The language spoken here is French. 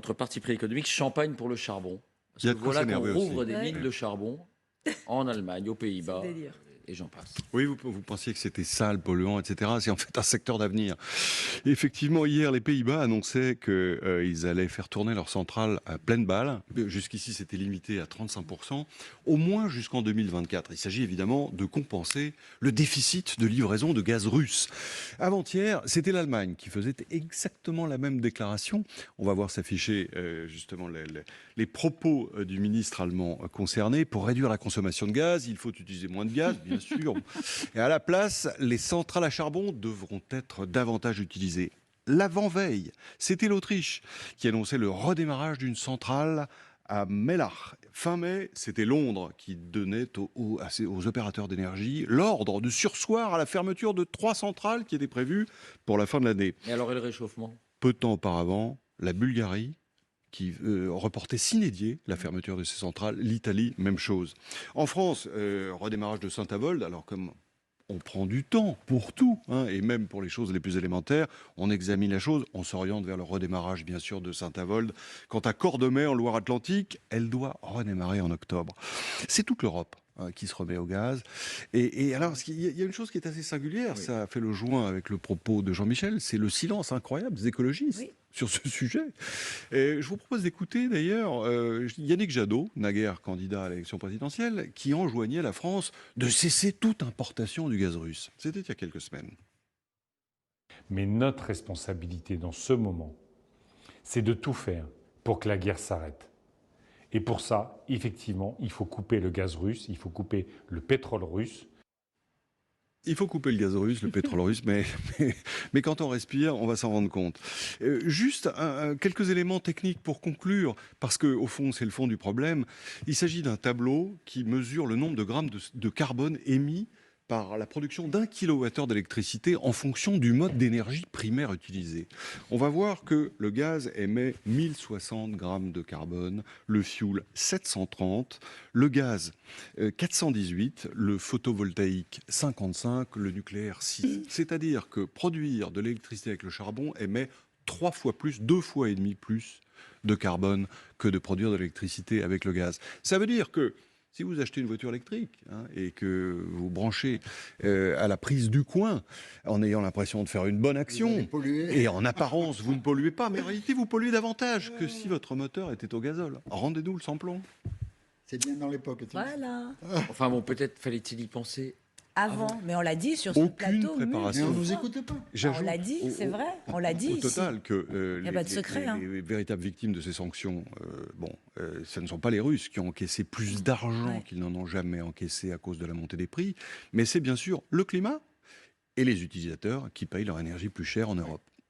Notre parti pris économique, champagne pour le charbon. Parce Il y a que de quoi voilà qu'on s'énerver rouvre aussi. des mines de charbon en Allemagne, aux Pays-Bas, C'est le délire. et j'en passe. Oui, vous pensiez que c'était sale, polluant, etc. C'est en fait un secteur d'avenir. Effectivement, hier, les Pays-Bas annonçaient qu'ils allaient faire tourner leur centrale à pleine balle. Jusqu'ici, c'était limité à 35%, au moins jusqu'en 2024. Il s'agit évidemment de compenser le déficit de livraison de gaz russe. Avant-hier, c'était l'Allemagne qui faisait exactement la même déclaration. On va voir s'afficher justement les propos du ministre allemand concerné. Pour réduire la consommation de gaz, il faut utiliser moins de gaz, bien sûr. Et à la place, les centrales à charbon devront être davantage utilisées. L'avant-veille, c'était l'Autriche qui annonçait le redémarrage d'une centrale à Mellach. Fin mai, c'était Londres qui donnait aux opérateurs d'énergie l'ordre de surseoir à la fermeture de 3 centrales qui étaient prévues pour la fin de l'année. Et alors, et le réchauffement? Peu de temps auparavant, la Bulgarie qui reportait sine die la fermeture de ces centrales. L'Italie, même chose. En France, redémarrage de Saint-Avold. Alors comme on prend du temps pour tout, hein, et même pour les choses les plus élémentaires, on examine la chose, on s'oriente vers le redémarrage, bien sûr, de Saint-Avold. Quant à Cordemais, en Loire-Atlantique, elle doit redémarrer en octobre. C'est toute l'Europe qui se remet au gaz. Et alors, il y a une chose qui est assez singulière, ça a fait le joint avec le propos de Jean-Michel, c'est le silence incroyable des écologistes sur ce sujet. Et je vous propose d'écouter d'ailleurs Yannick Jadot, naguère candidat à l'élection présidentielle, qui enjoignait la France de cesser toute importation du gaz russe. C'était il y a quelques semaines. Mais notre responsabilité dans ce moment, c'est de tout faire pour que la guerre s'arrête. Et pour ça, effectivement, il faut couper le gaz russe, il faut couper le pétrole russe. Il faut couper le gaz russe, le pétrole russe, mais quand on respire, on va s'en rendre compte. Juste quelques éléments techniques pour conclure, parce qu'au fond, c'est le fond du problème. Il s'agit d'un tableau qui mesure le nombre de grammes de carbone émis par la production d'1 kWh d'électricité en fonction du mode d'énergie primaire utilisé. On va voir que le gaz émet 1060 grammes de carbone, le fioul 730, le gaz 418, le photovoltaïque 55, le nucléaire 6. C'est-à-dire que produire de l'électricité avec le charbon émet 3 fois plus, 2 fois et demi plus de carbone que de produire de l'électricité avec le gaz. Ça veut dire que si vous achetez une voiture électrique et que vous branchez à la prise du coin en ayant l'impression de faire une bonne action, et en apparence vous ne polluez pas, mais en réalité vous polluez davantage que si votre moteur était au gazole. Rendez-nous le sans-plomb. C'est bien dans l'époque. Voilà. Enfin bon, peut-être fallait-il y penser Avant, mais on l'a dit sur ce Aucune plateau. préparation. Mais on ne nous écoutait pas. On l'a dit, c'est vrai, on l'a dit Au ici. total, que Il y a pas de secret, les véritables victimes de ces sanctions, ce ne sont pas les Russes qui ont encaissé plus d'argent qu'ils n'en ont jamais encaissé à cause de la montée des prix, mais c'est bien sûr le climat et les utilisateurs qui payent leur énergie plus cher en Europe.